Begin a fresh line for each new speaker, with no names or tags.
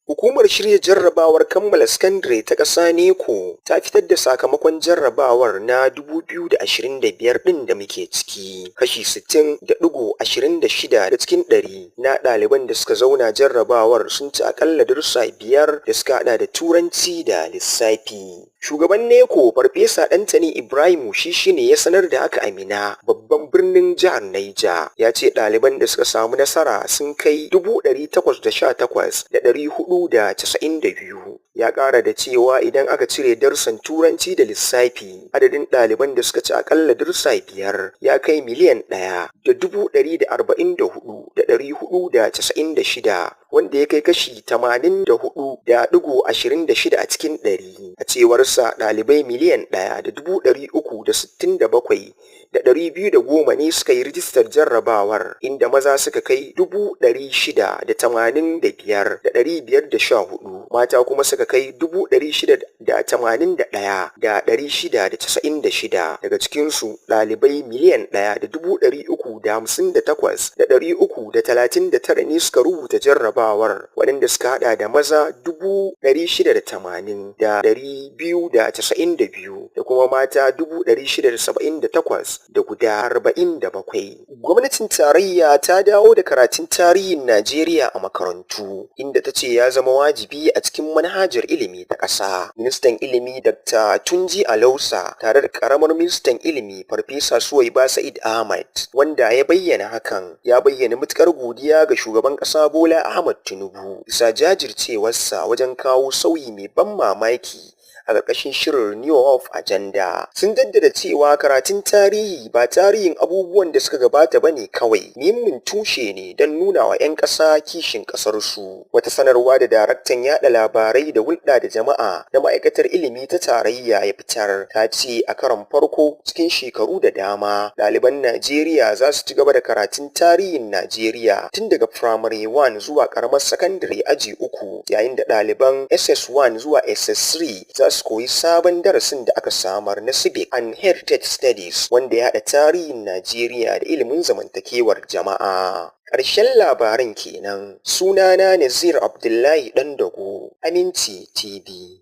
Hukumar shirya jarrabawar kammala sakandare ta ƙasa (NECO) ta fitar da sakamakon jarrabawar na 2025 ɗin da muke ciki. Kashi 60.26 da cikin ɗari na ɗaliban da suka zauna jarrabawar sun ci aƙalla darussa 5 da suka haɗa da Turanci da lissafi. Shugaban NECO Farfesa Ɗantani Ibrahim shi ne ya sanar da haka a Minna, babban birnin jihar Niger. Ya ce ɗaliban da suka samu nasara sun kai 818,492. Ya ƙara da cewa idan aka cire darussan Turanci da lissafi, adadin ɗaliban da suka ci aƙalla darussa 5 ya kai miliyan 1,144,496, wanda ya kai kashi 84.26 a cikin ɗari. A cewarsa, ɗalibai miliyan 1,367,210 ne suka yi rijistar jarrabawar, inda maza suka kai 685,514, mata kuma suka kai 681,696. Daga cikinsu, ɗalibai miliyan 1,358,339 ne suka rubuta jarrabawar, waɗanda suka haɗa da maza 680,292 da kuma mata 678,047. Gwamnatin tarayya ta dawo da karatun tarihin Najeriya a makarantu, inda ta ce ya zama wajibi a cikin manhajar ilimi ta ƙasa. Ministan Ilimi Dr. Tunji Alausa tare da ƙaramar ministan Ilimi Farfesa Suwaiba Sa'id Ahmad, wanda ya bayyana hakan, ya bayyana matuƙar godiya ga shugaban ƙasa Bola Ahmad Tinubu bisa jajircewarsa wajen kawo sauyi mai ban mamaki a ƙarƙashin shirin Renewal of Agenda. Sun jaddada cewa karatun tarihi ba tarihin abubuwan da suka gabata bane kawai, muhimmin tushe ne don nuna wa 'yan ƙasa kishin ƙasarsu. Wata sanarwa da daraktan yaɗa labarai da hulɗa da jama'a na ma'aikatar ilimi ta tarayya ya fitar ta ce a karon farko cikin shekaru da dama, ɗaliban Najeriya za su ci gaba da karatun tarihin Najeriya tun daga Primary 1 zuwa ƙaramar sakandare aji 3, yayin da ɗaliban SS1 zuwa SS3 za su koyi sabon darasin da aka samar na Civic and Heritage Studies, wanda ya haɗa tarihin Najeriya da ilimin zamantakewar jama'a. Ƙarshen labaran kenan. Sunana Nazir Abdullahi Ɗandago, Aminci TV.